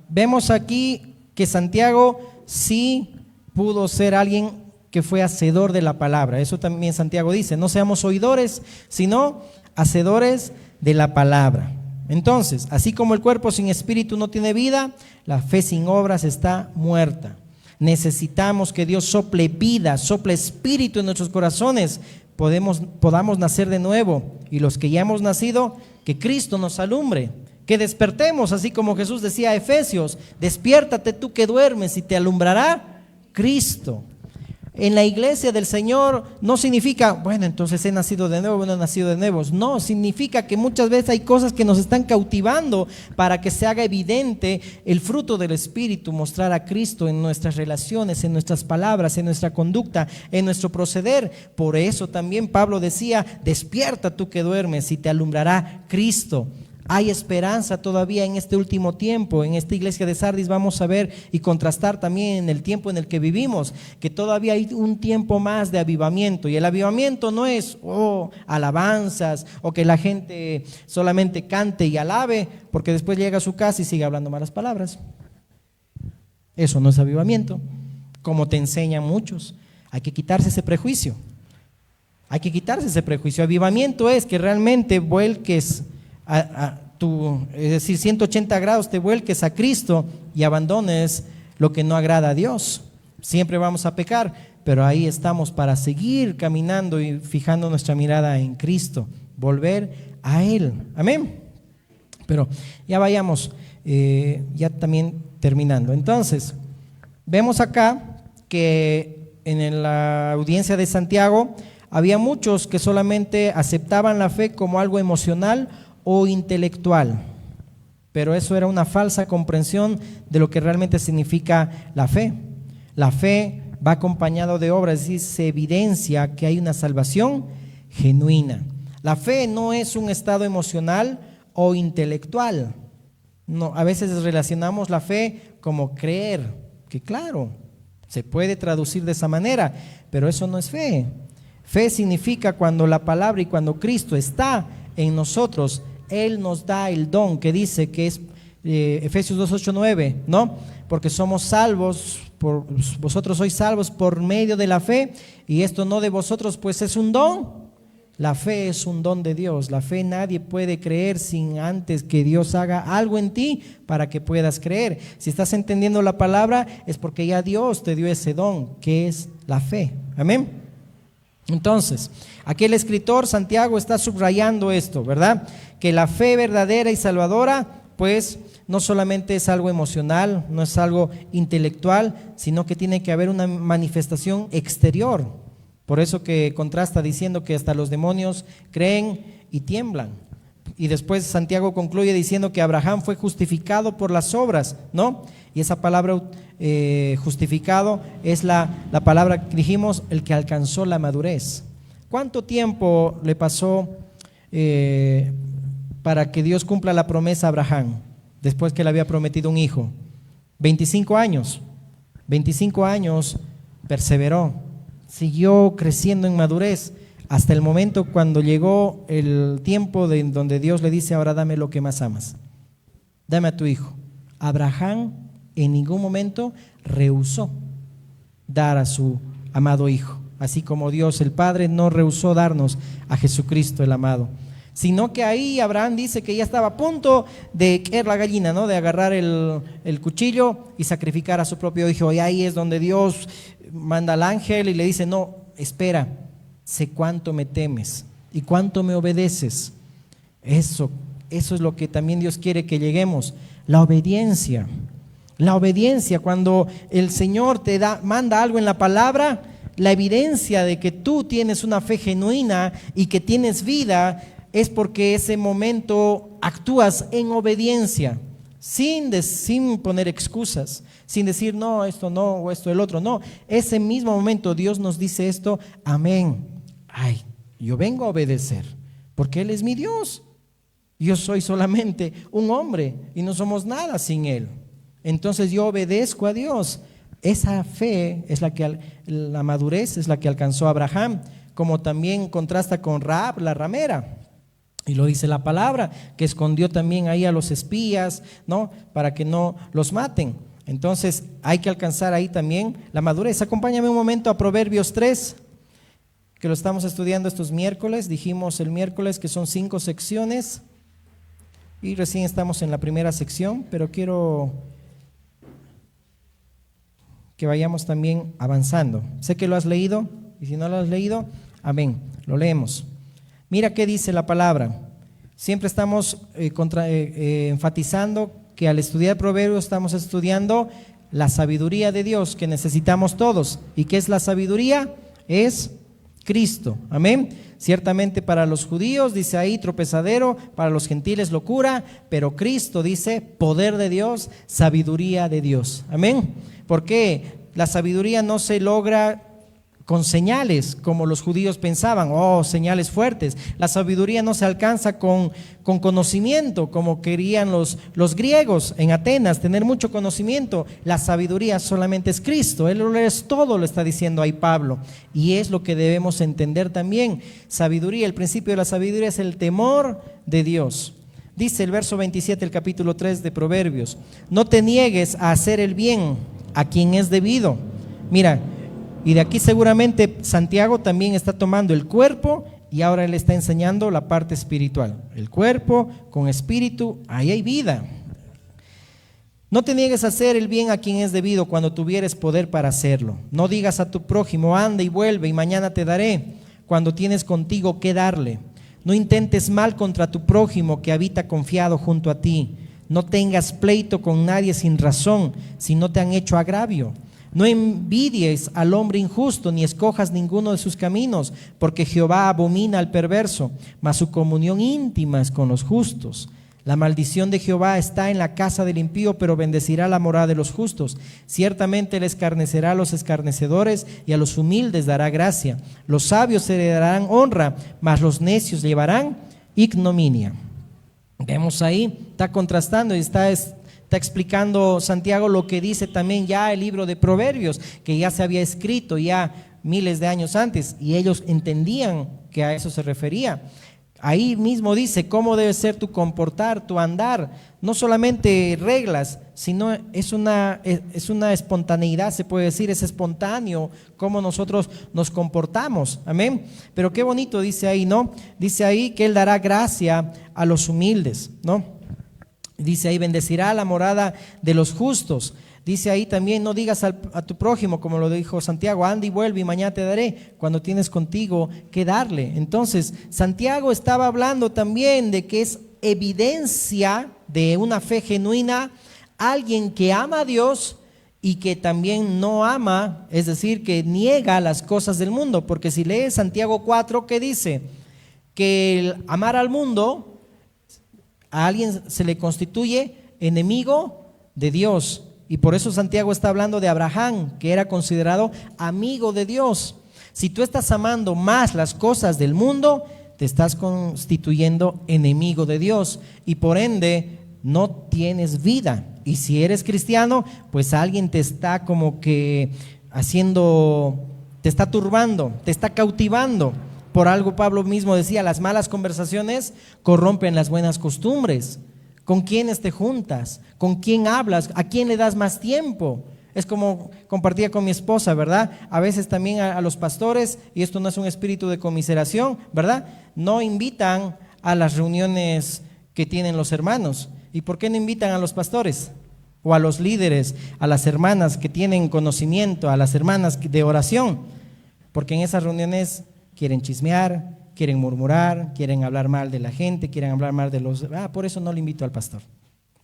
vemos aquí que Santiago sí pudo ser alguien que fue hacedor de la palabra. Eso también Santiago dice, no seamos oidores, sino hacedores de la palabra. Entonces, así como el cuerpo sin espíritu no tiene vida, la fe sin obras está muerta. Necesitamos que Dios sople vida, sople espíritu en nuestros corazones, podamos nacer de nuevo, y los que ya hemos nacido, que Cristo nos alumbre, que despertemos, así como Jesús decía a Efesios: despiértate tú que duermes y te alumbrará Cristo. En la iglesia del Señor no significa, bueno, entonces he nacido de nuevo, no he nacido de nuevo. No, significa que muchas veces hay cosas que nos están cautivando para que se haga evidente el fruto del Espíritu, mostrar a Cristo en nuestras relaciones, en nuestras palabras, en nuestra conducta, en nuestro proceder. Por eso también Pablo decía: despierta tú que duermes y te alumbrará Cristo. Hay esperanza todavía en este último tiempo. En esta iglesia de Sardis vamos a ver y contrastar también en el tiempo en el que vivimos, que todavía hay un tiempo más de avivamiento. Y el avivamiento no es alabanzas o que la gente solamente cante y alabe, porque después llega a su casa y sigue hablando malas palabras. Eso no es avivamiento, como te enseñan muchos. Hay que quitarse ese prejuicio. Hay que quitarse ese prejuicio. Avivamiento es que realmente vuelques es decir, 180 grados te vuelques a Cristo y abandones lo que no agrada a Dios. Siempre vamos a pecar, pero ahí estamos para seguir caminando y fijando nuestra mirada en Cristo, volver a Él. Amén. Pero ya vayamos, ya también terminando. Entonces, vemos acá que en la audiencia de Santiago había muchos que solamente aceptaban la fe como algo emocional o intelectual, pero eso era una falsa comprensión de lo que realmente significa la fe. La fe va acompañado de obras, es decir, se evidencia que hay una salvación genuina. La fe no es un estado emocional o intelectual. No, a veces relacionamos la fe como creer, que claro, se puede traducir de esa manera, pero eso no es fe. Fe significa cuando la palabra y cuando Cristo está en nosotros, Él nos da el don que dice que es Efesios 2, 8, 9, ¿no? Porque somos salvos, vosotros sois salvos por medio de la fe, y esto no de vosotros, pues es un don. La fe es un don de Dios. La fe nadie puede creer sin antes que Dios haga algo en ti para que puedas creer. Si estás entendiendo la palabra, es porque ya Dios te dio ese don, que es la fe. Amén. Entonces, aquí el escritor Santiago está subrayando esto, ¿verdad? Que la fe verdadera y salvadora, pues, no solamente es algo emocional, no es algo intelectual, sino que tiene que haber una manifestación exterior. Por eso que contrasta diciendo que hasta los demonios creen y tiemblan. Y después Santiago concluye diciendo que Abraham fue justificado por las obras, ¿no? Y esa palabra justificado es la palabra que dijimos, el que alcanzó la madurez. ¿Cuánto tiempo le pasó para que Dios cumpla la promesa a Abraham después que le había prometido un hijo? 25 años. 25 años perseveró, siguió creciendo en madurez hasta el momento cuando llegó el tiempo donde Dios le dice: ahora dame lo que más amas, dame a tu hijo. Abraham en ningún momento rehusó dar a su amado hijo, así como Dios el Padre no rehusó darnos a Jesucristo el amado, sino que ahí Abraham dice que ya estaba a punto de caer la gallina, ¿no? De agarrar el cuchillo y sacrificar a su propio hijo. Y ahí es donde Dios manda al ángel y le dice: no, espera, sé cuánto me temes y cuánto me obedeces. Eso es lo que también Dios quiere que lleguemos, la obediencia. La obediencia, cuando el Señor te manda algo en la palabra, la evidencia de que tú tienes una fe genuina y que tienes vida es porque ese momento actúas en obediencia, sin poner excusas, sin decir no, esto no, o esto el otro, no. Ese mismo momento Dios nos dice esto: amén. Ay, yo vengo a obedecer porque Él es mi Dios. Yo soy solamente un hombre y no somos nada sin Él. Entonces yo obedezco a Dios. Esa fe es la madurez es la que alcanzó Abraham, como también contrasta con Rahab, la ramera. Y lo dice la palabra, que escondió también ahí a los espías, ¿no? Para que no los maten. Entonces hay que alcanzar ahí también la madurez. Acompáñame un momento a Proverbios 3, que lo estamos estudiando estos miércoles. Dijimos el miércoles que son 5 secciones. y recién estamos en la primera sección, pero quiero que vayamos también avanzando. Sé que lo has leído, y si no lo has leído, amén, lo leemos. Mira qué dice la palabra. Siempre estamos enfatizando que al estudiar Proverbios estamos estudiando la sabiduría de Dios que necesitamos todos. ¿Y qué es la sabiduría? Es Cristo, amén. Ciertamente para los judíos, dice ahí, tropezadero, para los gentiles locura, pero Cristo dice poder de Dios, sabiduría de Dios, amén. ¿Por qué? La sabiduría no se logra con señales como los judíos pensaban, señales fuertes. La sabiduría no se alcanza con conocimiento como querían los griegos en Atenas, tener mucho conocimiento. La sabiduría solamente es Cristo, Él lo es todo, lo está diciendo ahí Pablo, y es lo que debemos entender también. Sabiduría, el principio de la sabiduría es el temor de Dios. Dice el verso 27 del capítulo 3 de Proverbios: no te niegues a hacer el bien a quien es debido. Mira, y de aquí seguramente Santiago también está tomando el cuerpo y ahora él está enseñando la parte espiritual. El cuerpo con espíritu, ahí hay vida. No te niegues a hacer el bien a quien es debido cuando tuvieres poder para hacerlo. No digas a tu prójimo, anda y vuelve y mañana te daré, cuando tienes contigo que darle. No intentes mal contra tu prójimo que habita confiado junto a ti. No tengas pleito con nadie sin razón, si no te han hecho agravio. No envidies al hombre injusto, ni escojas ninguno de sus caminos, porque Jehová abomina al perverso, mas su comunión íntima es con los justos. La maldición de Jehová está en la casa del impío, pero bendecirá la morada de los justos. Ciertamente él escarnecerá a los escarnecedores y a los humildes dará gracia. Los sabios heredarán honra, mas los necios llevarán ignominia. Vemos ahí, está contrastando y está explicando Santiago lo que dice también ya el libro de Proverbios, que ya se había escrito ya miles de años antes, y ellos entendían que a eso se refería. Ahí mismo dice cómo debe ser tu comportar, tu andar, no solamente reglas, sino es una espontaneidad, se puede decir, es espontáneo cómo nosotros nos comportamos, amén. Pero qué bonito dice ahí, ¿no? Dice ahí que Él dará gracia a los humildes, ¿no? Dice ahí, bendecirá la morada de los justos. Dice ahí también, no digas a tu prójimo, como lo dijo Santiago, anda y vuelve y mañana te daré, cuando tienes contigo que darle. Entonces, Santiago estaba hablando también de que es evidencia de una fe genuina alguien que ama a Dios y que también no ama, es decir, que niega las cosas del mundo. Porque si lees Santiago 4, ¿qué dice? Que el amar al mundo, a alguien se le constituye enemigo de Dios. Y por eso Santiago está hablando de Abraham, que era considerado amigo de Dios. Si tú estás amando más las cosas del mundo, te estás constituyendo enemigo de Dios y por ende no tienes vida. Y si eres cristiano, pues alguien te está como que te está turbando, te está cautivando. Por algo Pablo mismo decía, las malas conversaciones corrompen las buenas costumbres. ¿Con quiénes te juntas? ¿Con quién hablas? ¿A quién le das más tiempo? Es como compartía con mi esposa, ¿verdad? A veces también a los pastores, y esto no es un espíritu de conmiseración, ¿verdad? No invitan a las reuniones que tienen los hermanos. ¿Y por qué no invitan a los pastores? O a los líderes, a las hermanas que tienen conocimiento, a las hermanas de oración. Porque en esas reuniones quieren chismear, quieren murmurar, quieren hablar mal de la gente, quieren hablar mal de los... por eso no lo invito al pastor,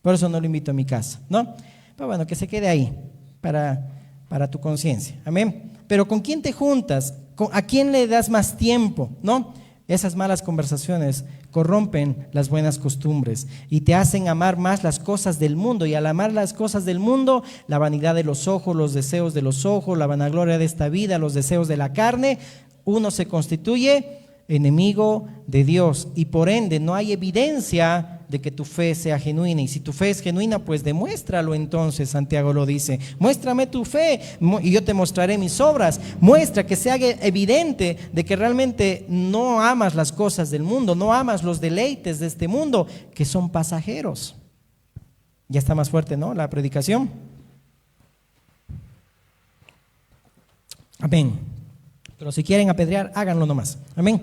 por eso no lo invito a mi casa, ¿no? Pero bueno, que se quede ahí para tu conciencia, amén. Pero ¿con quién te juntas? ¿A quién le das más tiempo? ¿No? Esas malas conversaciones corrompen las buenas costumbres y te hacen amar más las cosas del mundo, y al amar las cosas del mundo, la vanidad de los ojos, los deseos de los ojos, la vanagloria de esta vida, los deseos de la carne, uno se constituye enemigo de Dios y por ende no hay evidencia de que tu fe sea genuina. Y si tu fe es genuina, pues demuéstralo. Entonces Santiago lo dice, muéstrame tu fe y yo te mostraré mis obras. Muestra, que sea evidente de que realmente no amas las cosas del mundo, no amas los deleites de este mundo, que son pasajeros. Ya está más fuerte, ¿no? La predicación. Amén. Pero si quieren apedrear, háganlo nomás. Amén.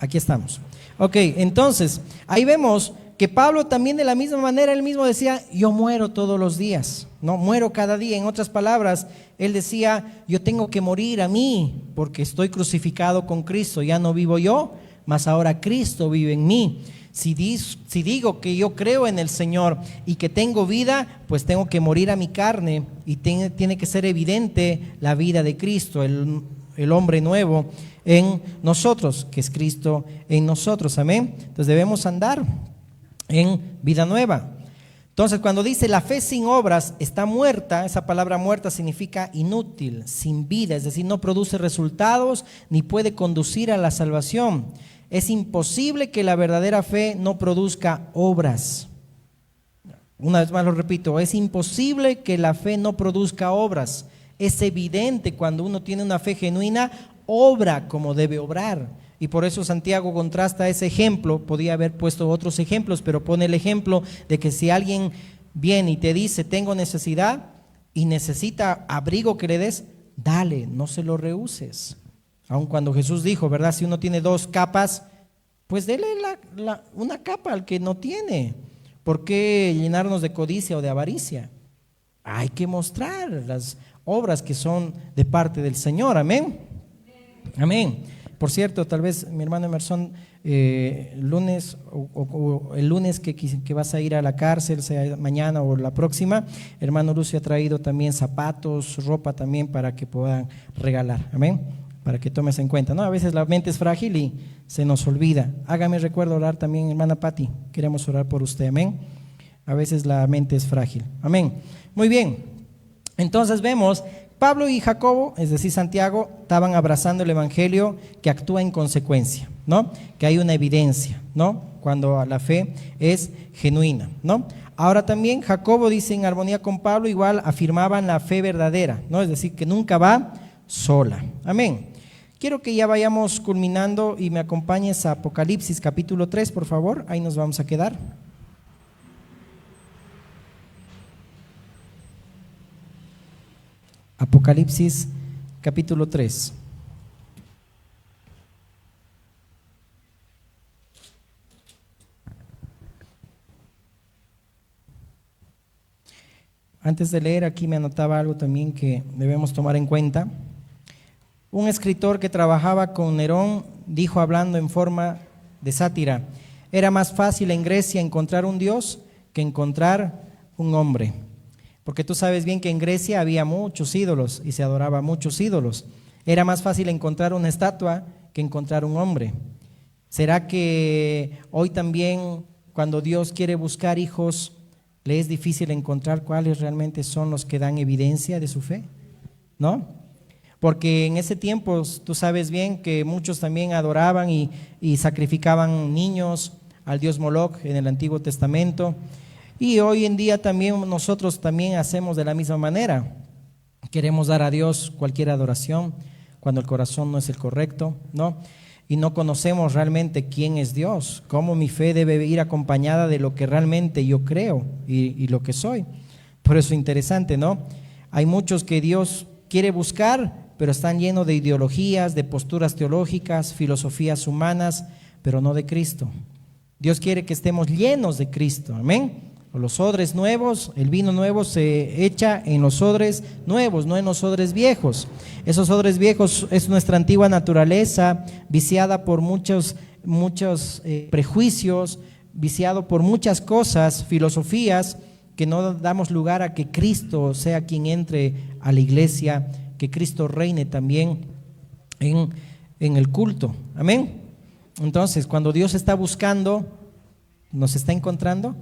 Aquí estamos. Ok, entonces, ahí vemos que Pablo también de la misma manera, él mismo decía, yo muero todos los días, no, muero cada día. En otras palabras, él decía, yo tengo que morir a mí, porque estoy crucificado con Cristo, ya no vivo yo, mas ahora Cristo vive en mí. Si digo que yo creo en el Señor y que tengo vida, pues tengo que morir a mi carne y tiene que ser evidente la vida de Cristo, el hombre nuevo en nosotros, que es Cristo en nosotros, amén. Entonces debemos andar en vida nueva. Entonces, cuando dice la fe sin obras está muerta, esa palabra muerta significa inútil, sin vida, es decir, no produce resultados ni puede conducir a la salvación. Es imposible que la verdadera fe no produzca obras. Una vez más lo repito, es imposible que la fe no produzca obras. Es evidente cuando uno tiene una fe genuina, obra como debe obrar. Y por eso Santiago contrasta ese ejemplo. Podía haber puesto otros ejemplos, pero pone el ejemplo de que si alguien viene y te dice, tengo necesidad y necesita abrigo que le des, dale, no se lo rehuses. Aun cuando Jesús dijo, ¿verdad? Si uno tiene 2 capas, pues dele una capa al que no tiene. ¿Por qué llenarnos de codicia o de avaricia? Hay que mostrar las obras que son de parte del Señor, amén. Amén. Por cierto, tal vez mi hermano Emerson, lunes o el lunes que vas a ir a la cárcel, sea mañana o la próxima, hermano Lucio ha traído también zapatos, ropa también para que puedan regalar, amén, para que tomes en cuenta, ¿no? A veces la mente es frágil y se nos olvida. Hágame recuerdo orar también, hermana Patti, queremos orar por usted, amén. A veces la mente es frágil, amén. Muy bien, entonces vemos Pablo y Jacobo, es decir, Santiago, estaban abrazando el evangelio que actúa en consecuencia, ¿no? Que hay una evidencia, ¿no? Cuando la fe es genuina, ¿no? Ahora también Jacobo dice en armonía con Pablo, igual afirmaban la fe verdadera, ¿no? Es decir, que nunca va sola. Amén. Quiero que ya vayamos culminando y me acompañes a Apocalipsis capítulo 3, por favor, ahí nos vamos a quedar. Apocalipsis capítulo 3. Antes de leer aquí me anotaba algo también que debemos tomar en cuenta. Un escritor que trabajaba con Nerón dijo, hablando en forma de sátira, era más fácil en Grecia encontrar un Dios que encontrar un hombre. Porque tú sabes bien que en Grecia había muchos ídolos y se adoraba a muchos ídolos. Era más fácil encontrar una estatua que encontrar un hombre. ¿Será que hoy también cuando Dios quiere buscar hijos, le es difícil encontrar cuáles realmente son los que dan evidencia de su fe? ¿No? Porque en ese tiempo tú sabes bien que muchos también adoraban y sacrificaban niños al dios Moloch en el Antiguo Testamento. Y hoy en día también nosotros también hacemos de la misma manera. Queremos dar a Dios cualquier adoración cuando el corazón no es el correcto, ¿no? Y no conocemos realmente quién es Dios, cómo mi fe debe ir acompañada de lo que realmente yo creo y lo que soy. Por eso es interesante, ¿no? Hay muchos que Dios quiere buscar, pero están llenos de ideologías, de posturas teológicas, filosofías humanas, pero no de Cristo. Dios quiere que estemos llenos de Cristo, amén. Los odres nuevos, el vino nuevo se echa en los odres nuevos, no en los odres viejos. Esos odres viejos es nuestra antigua naturaleza, viciada por muchos prejuicios, viciado por muchas cosas, filosofías, que no damos lugar a que Cristo sea quien entre a la iglesia, que Cristo reine también en el culto. Amén. Entonces, cuando Dios está buscando, nos está encontrando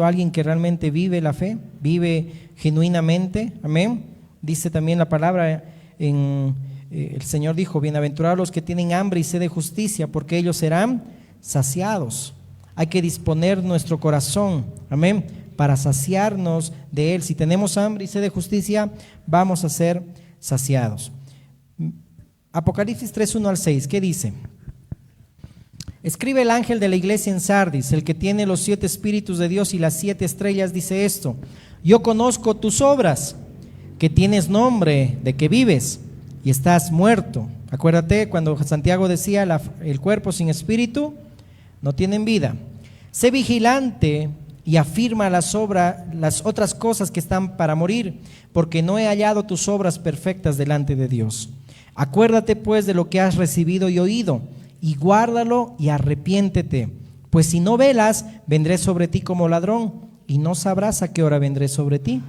a alguien que realmente vive la fe, vive genuinamente, amén. Dice también la palabra, el Señor dijo, bienaventurados los que tienen hambre y sed de justicia, porque ellos serán saciados. Hay que disponer nuestro corazón, amén, para saciarnos de Él. Si tenemos hambre y sed de justicia, vamos a ser saciados. Apocalipsis 3, 1 al 6, ¿qué dice? Escribe el ángel de la iglesia en Sardis, el que tiene los 7 espíritus de Dios y las 7 estrellas, dice esto: yo conozco tus obras, que tienes nombre de que vives y estás muerto. Acuérdate cuando Santiago decía, el cuerpo sin espíritu no tienen vida. Sé vigilante y afirma las otras cosas que están para morir, porque no he hallado tus obras perfectas delante de Dios. Acuérdate pues de lo que has recibido y oído, y guárdalo y arrepiéntete. Pues si no velas, vendré sobre ti como ladrón, y no sabrás a qué hora vendré sobre ti.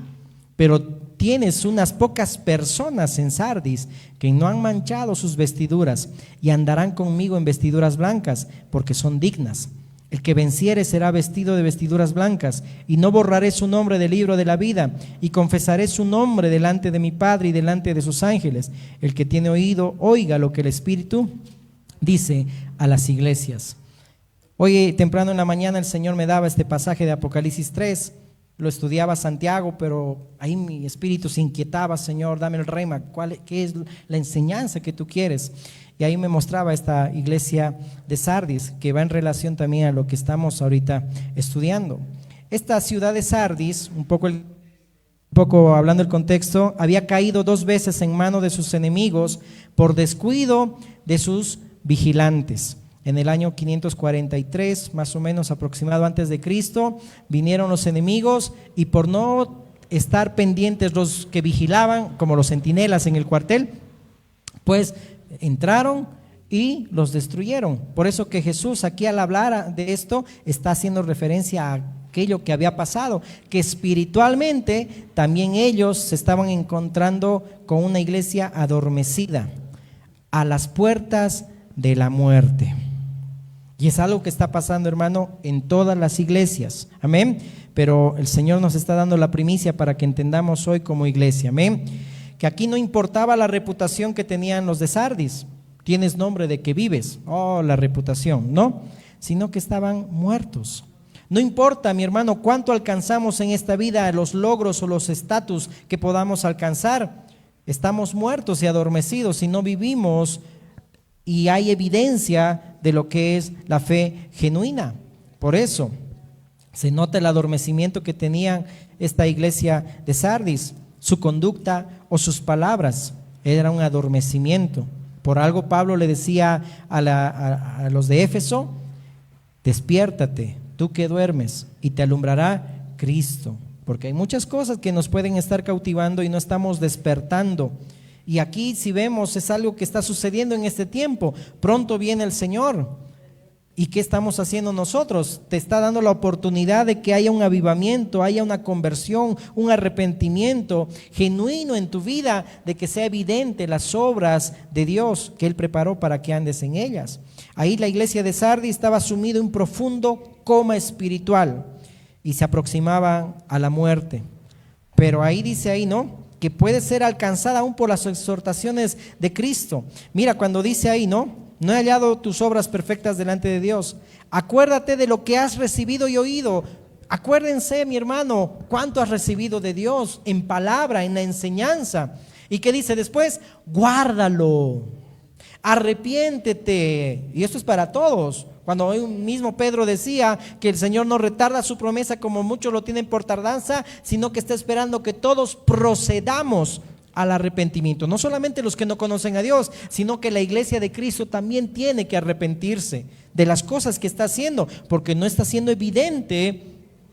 Pero tienes unas pocas personas en Sardis que no han manchado sus vestiduras, y andarán conmigo en vestiduras blancas, porque son dignas. El que venciere será vestido de vestiduras blancas, y no borraré su nombre del libro de la vida, y confesaré su nombre delante de mi Padre y delante de sus ángeles. El que tiene oído, oiga lo que el Espíritu dice a las iglesias. Hoy temprano en la mañana el Señor me daba este pasaje de Apocalipsis 3. Lo estudiaba Santiago, pero ahí mi espíritu se inquietaba. Señor, dame el rema, ¿qué es la enseñanza que tú quieres? Y ahí me mostraba esta iglesia de Sardis, que va en relación también a lo que estamos ahorita estudiando. Esta ciudad de Sardis, un poco hablando del contexto, había caído 2 veces en mano de sus enemigos por descuido de sus vigilantes. En el año 543, más o menos aproximado antes de Cristo, vinieron los enemigos, y por no estar pendientes los que vigilaban, como los centinelas en el cuartel, pues entraron y los destruyeron. Por eso que Jesús aquí, al hablar de esto, está haciendo referencia a aquello que había pasado, que espiritualmente también ellos se estaban encontrando con una iglesia adormecida, a las puertas de la muerte. Y es algo que está pasando, hermano, en todas las iglesias, amén. Pero el Señor nos está dando la primicia para que entendamos hoy como iglesia, amén. Que aquí no importaba la reputación que tenían los de Sardis. Tienes nombre de que vives, la reputación, no, sino que estaban muertos. No importa, mi hermano, cuánto alcanzamos en esta vida, los logros o los estatus que podamos alcanzar, estamos muertos y adormecidos si no vivimos y hay evidencia de lo que es la fe genuina. Por eso se nota el adormecimiento que tenían esta iglesia de Sardis. Su conducta o sus palabras era un adormecimiento. Por algo Pablo le decía a los de Éfeso: despiértate, tú que duermes, y te alumbrará Cristo. Porque hay muchas cosas que nos pueden estar cautivando y no estamos despertando. Y aquí, si vemos, es algo que está sucediendo en este tiempo. Pronto viene el Señor. ¿Y qué estamos haciendo nosotros? Te está dando la oportunidad de que haya un avivamiento, haya una conversión, un arrepentimiento genuino en tu vida, de que sea evidente las obras de Dios que Él preparó para que andes en ellas. Ahí la iglesia de Sardis estaba sumida en un profundo coma espiritual y se aproximaba a la muerte. Pero ahí dice ahí, ¿no?, que puede ser alcanzada aún por las exhortaciones de Cristo. Mira, cuando dice ahí, no he hallado tus obras perfectas delante de Dios. Acuérdate de lo que has recibido y oído. Acuérdense, mi hermano, cuánto has recibido de Dios en palabra, en la enseñanza. ¿Y qué dice después? Guárdalo, arrepiéntete. Y esto es para todos. Cuando hoy mismo Pedro decía que el Señor no retarda su promesa como muchos lo tienen por tardanza, sino que está esperando que todos procedamos al arrepentimiento. No solamente los que no conocen a Dios, sino que la iglesia de Cristo también tiene que arrepentirse de las cosas que está haciendo, porque no está siendo evidente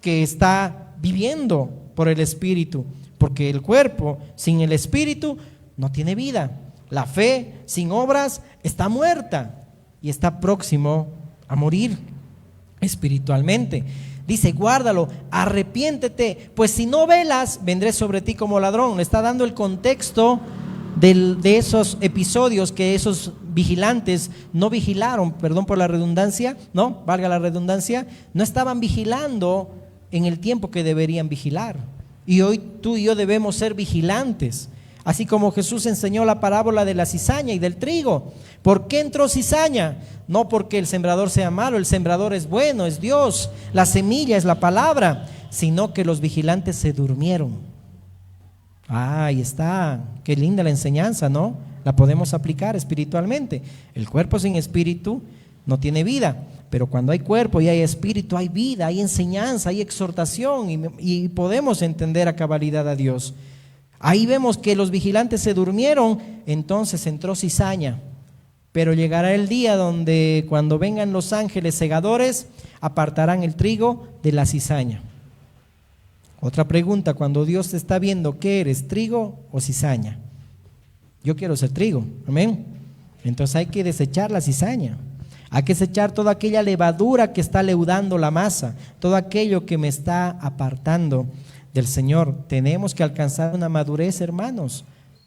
que está viviendo por el Espíritu, porque el cuerpo sin el Espíritu no tiene vida. La fe sin obras está muerta y está próximo a morir espiritualmente. Dice, guárdalo, arrepiéntete, pues si no velas, vendré sobre ti como ladrón. Le está dando el contexto de esos episodios que esos vigilantes no vigilaron, perdón por la redundancia, no, valga la redundancia, no estaban vigilando en el tiempo que deberían vigilar. Y hoy tú y yo debemos ser vigilantes. Así como Jesús enseñó la parábola de la cizaña y del trigo. ¿Por qué entró cizaña? No porque el sembrador sea malo, el sembrador es bueno, es Dios, la semilla es la palabra, sino que los vigilantes se durmieron. Ahí está, qué linda la enseñanza, ¿no? La podemos aplicar espiritualmente. El cuerpo sin espíritu no tiene vida, pero cuando hay cuerpo y hay espíritu, hay vida, hay enseñanza, hay exhortación y podemos entender a cabalidad a Dios. Ahí vemos que los vigilantes se durmieron, entonces entró cizaña. Pero llegará el día donde cuando vengan los ángeles segadores, apartarán el trigo de la cizaña. Otra pregunta, cuando Dios te está viendo, ¿qué eres, trigo o cizaña? Yo quiero ser trigo, amén. Entonces hay que desechar la cizaña, hay que desechar toda aquella levadura que está leudando la masa, todo aquello que me está apartando del Señor. Tenemos que alcanzar una madurez, hermanos.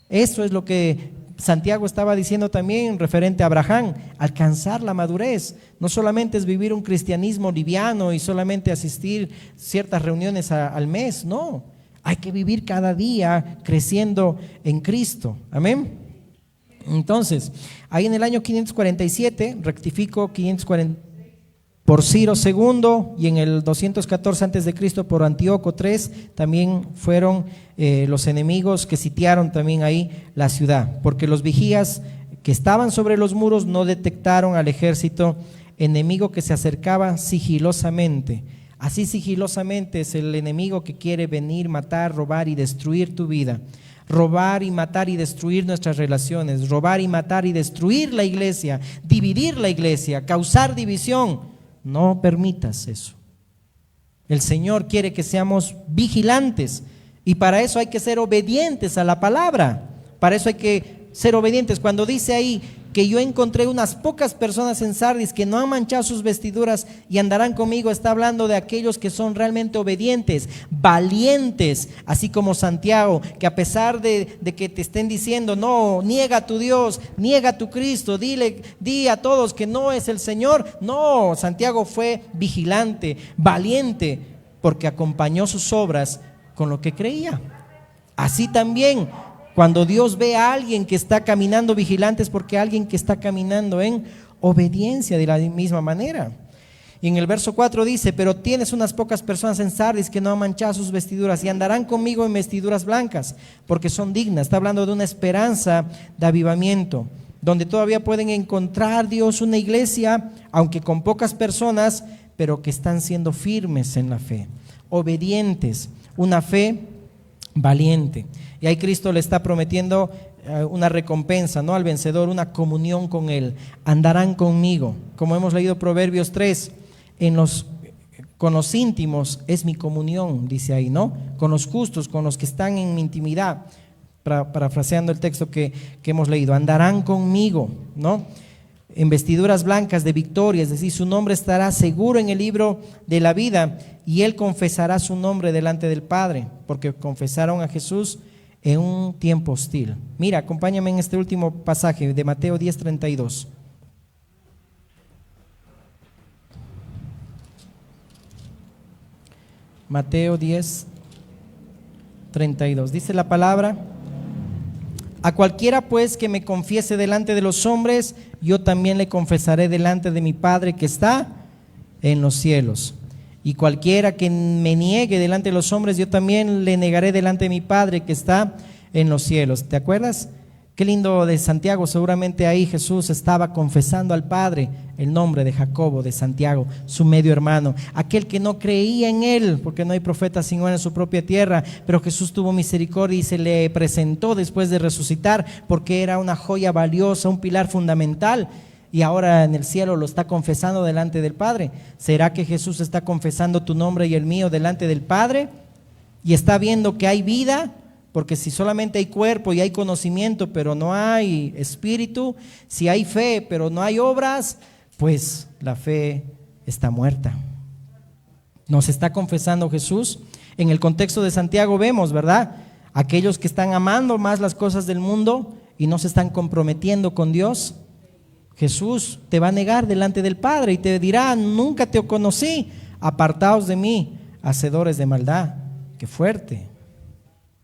Eso es lo que Santiago estaba diciendo también referente a Abraham, alcanzar la madurez. No solamente es vivir un cristianismo liviano y solamente asistir ciertas reuniones al mes, no. Hay que vivir cada día creciendo en Cristo, amén. Entonces, ahí en el año 547, rectifico, 540 por Ciro II, y en el 214 antes de Cristo por Antíoco III, también fueron los enemigos que sitiaron también ahí la ciudad, porque los vigías que estaban sobre los muros no detectaron al ejército enemigo que se acercaba sigilosamente. Así sigilosamente es el enemigo que quiere venir, matar, robar y destruir tu vida. Robar y matar y destruir nuestras relaciones, robar y matar y destruir la iglesia, dividir la iglesia, causar división. No permitas eso. El Señor quiere que seamos vigilantes, y para eso hay que ser obedientes a la palabra. Para eso hay que ser obedientes. Cuando dice ahí que yo encontré unas pocas personas en Sardis que no han manchado sus vestiduras y andarán conmigo, está hablando de aquellos que son realmente obedientes, valientes, así como Santiago, que a pesar de que te estén diciendo, no, niega a tu Dios, niega a tu Cristo, di a todos que no es el Señor. No, Santiago fue vigilante, valiente, porque acompañó sus obras con lo que creía. Así también, cuando Dios ve a alguien que está caminando vigilante, es porque alguien que está caminando en obediencia de la misma manera. Y en el verso 4 dice, pero tienes unas pocas personas en Sardis que no han manchado sus vestiduras y andarán conmigo en vestiduras blancas, porque son dignas. Está hablando de una esperanza de avivamiento, donde todavía pueden encontrar Dios una iglesia, aunque con pocas personas, pero que están siendo firmes en la fe, obedientes, una fe valiente. Y ahí Cristo le está prometiendo una recompensa, ¿no?, al vencedor, una comunión con Él. Andarán conmigo, como hemos leído Proverbios 3, con los íntimos es mi comunión, dice ahí, ¿no? Con los justos, con los que están en mi intimidad, parafraseando el texto que hemos leído. Andarán conmigo, ¿no?, en vestiduras blancas de victoria, es decir, su nombre estará seguro en el libro de la vida, y Él confesará su nombre delante del Padre, porque confesaron a Jesús en un tiempo hostil. Mira, acompáñame en este último pasaje de Mateo 10:32. Mateo 10:32. Dice la palabra: a cualquiera pues que me confiese delante de los hombres, yo también le confesaré delante de mi Padre que está en los cielos. Y cualquiera que me niegue delante de los hombres, yo también le negaré delante de mi Padre que está en los cielos. ¿Te acuerdas? Qué lindo de Santiago. Seguramente ahí Jesús estaba confesando al Padre el nombre de Jacobo, de Santiago, su medio hermano, aquel que no creía en él, porque no hay profeta sino en su propia tierra, pero Jesús tuvo misericordia y se le presentó después de resucitar, porque era una joya valiosa, un pilar fundamental. Y ahora en el cielo lo está confesando delante del Padre. ¿Será que Jesús está confesando tu nombre y el mío delante del Padre? Y está viendo que hay vida, porque si solamente hay cuerpo y hay conocimiento, pero no hay espíritu, si hay fe, pero no hay obras, pues la fe está muerta. Nos está confesando Jesús. En el contexto de Santiago vemos, ¿verdad?, aquellos que están amando más las cosas del mundo y no se están comprometiendo con Dios. Jesús te va a negar delante del Padre y te dirá: nunca te conocí, apartaos de mí, hacedores de maldad. Qué fuerte.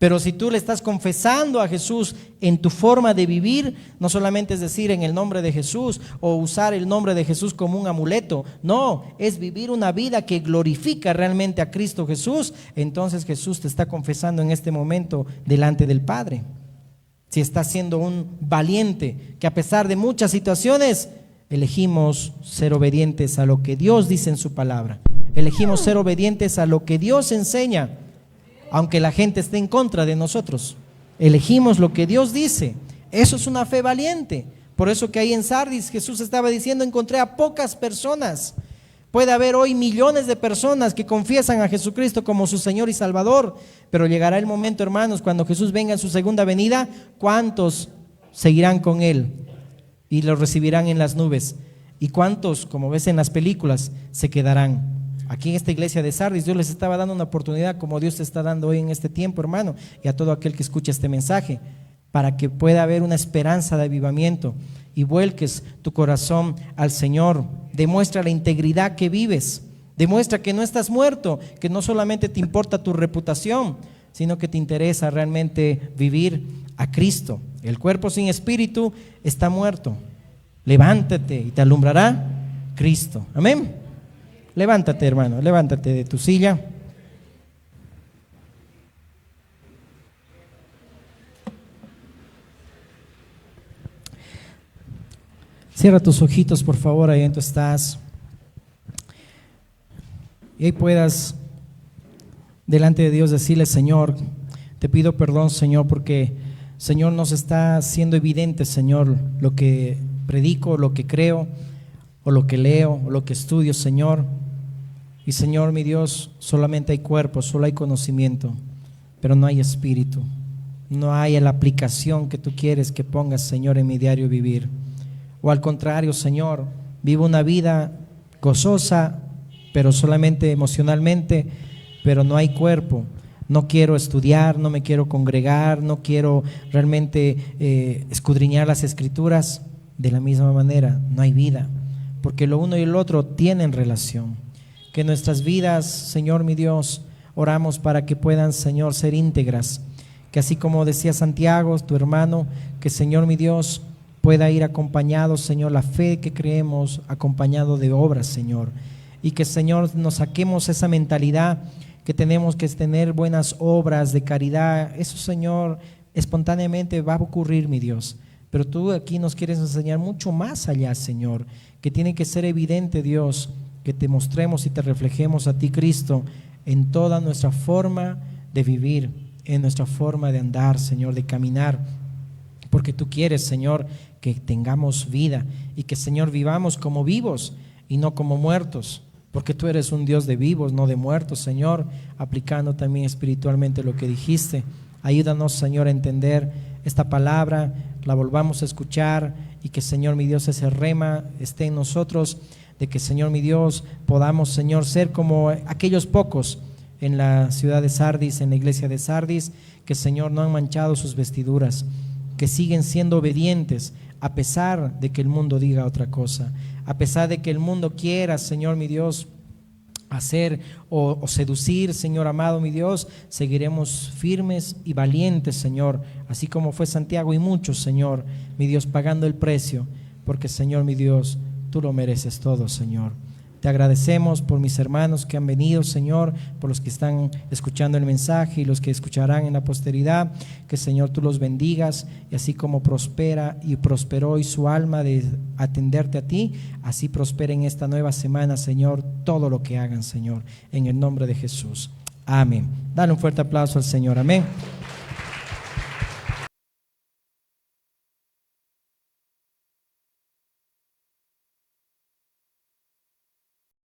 Pero si tú le estás confesando a Jesús en tu forma de vivir, no solamente es decir en el nombre de Jesús o usar el nombre de Jesús como un amuleto, no, es vivir una vida que glorifica realmente a Cristo Jesús, entonces Jesús te está confesando en este momento delante del Padre. Si estás siendo un valiente, que a pesar de muchas situaciones, elegimos ser obedientes a lo que Dios dice en su palabra, elegimos ser obedientes a lo que Dios enseña, aunque la gente esté en contra de nosotros, elegimos lo que Dios dice. Eso es una fe valiente. Por eso que ahí en Sardis Jesús estaba diciendo: encontré a pocas personas, Puede haber hoy millones de personas que confiesan a Jesucristo como su Señor y Salvador, pero llegará el momento, hermanos, cuando Jesús venga en su segunda venida, ¿cuántos seguirán con Él y lo recibirán en las nubes? ¿Y cuántos, como ves en las películas, se quedarán? Aquí en esta iglesia de Sardis, Dios les estaba dando una oportunidad como Dios te está dando hoy en este tiempo, hermano, y a todo aquel que escucha este mensaje, para que pueda haber una esperanza de avivamiento y vuelques tu corazón al Señor. Demuestra la integridad que vives, demuestra que no estás muerto, que no solamente te importa tu reputación, sino que te interesa realmente vivir a Cristo. El cuerpo sin espíritu está muerto. Levántate y te alumbrará Cristo. Amén. Levántate, hermano, levántate de tu silla. Cierra tus ojitos, por favor, ahí donde tú estás. Y ahí puedas, delante de Dios, decirle: Señor, te pido perdón, Señor, porque, Señor, nos está siendo evidente, Señor, lo que predico, lo que creo, o lo que leo, o lo que estudio, Señor. Y, Señor, mi Dios, solamente hay cuerpo, solo hay conocimiento, pero no hay espíritu. No hay la aplicación que tú quieres que pongas, Señor, en mi diario vivir. O al contrario, Señor, vivo una vida gozosa, pero solamente emocionalmente, pero no hay cuerpo. No quiero estudiar, no me quiero congregar, no quiero realmente escudriñar las Escrituras. De la misma manera, no hay vida, porque lo uno y el otro tienen relación. Que nuestras vidas, Señor mi Dios, oramos para que puedan, Señor, ser íntegras. Que así como decía Santiago, tu hermano, que, Señor mi Dios, pueda ir acompañado, Señor, la fe que creemos, acompañado de obras, Señor. Y que, Señor, nos saquemos esa mentalidad que tenemos que tener buenas obras de caridad. Eso, Señor, espontáneamente va a ocurrir, mi Dios. Pero tú aquí nos quieres enseñar mucho más allá, Señor, que tiene que ser evidente, Dios, que te mostremos y te reflejemos a ti, Cristo, en toda nuestra forma de vivir, en nuestra forma de andar, Señor, de caminar. Porque tú quieres, Señor, que tengamos vida y que, Señor, vivamos como vivos y no como muertos, porque tú eres un Dios de vivos, no de muertos, Señor, aplicando también espiritualmente lo que dijiste. Ayúdanos, Señor, a entender esta palabra, la volvamos a escuchar y que, Señor, mi Dios, ese rema esté en nosotros, de que, Señor, mi Dios, podamos, Señor, ser como aquellos pocos en la ciudad de Sardis, en la iglesia de Sardis, que, Señor, no han manchado sus vestiduras, que siguen siendo obedientes a pesar de que el mundo diga otra cosa, a pesar de que el mundo quiera, Señor mi Dios, hacer o seducir, Señor amado mi Dios, seguiremos firmes y valientes, Señor, así como fue Santiago y muchos, Señor mi Dios, pagando el precio, porque, Señor mi Dios, tú lo mereces todo, Señor. Te agradecemos por mis hermanos que han venido, Señor, por los que están escuchando el mensaje y los que escucharán en la posteridad. Que, Señor, tú los bendigas, y así como prospera y prosperó hoy su alma de atenderte a ti, así prospera en esta nueva semana, Señor, todo lo que hagan, Señor, en el nombre de Jesús. Amén. Dale un fuerte aplauso al Señor. Amén.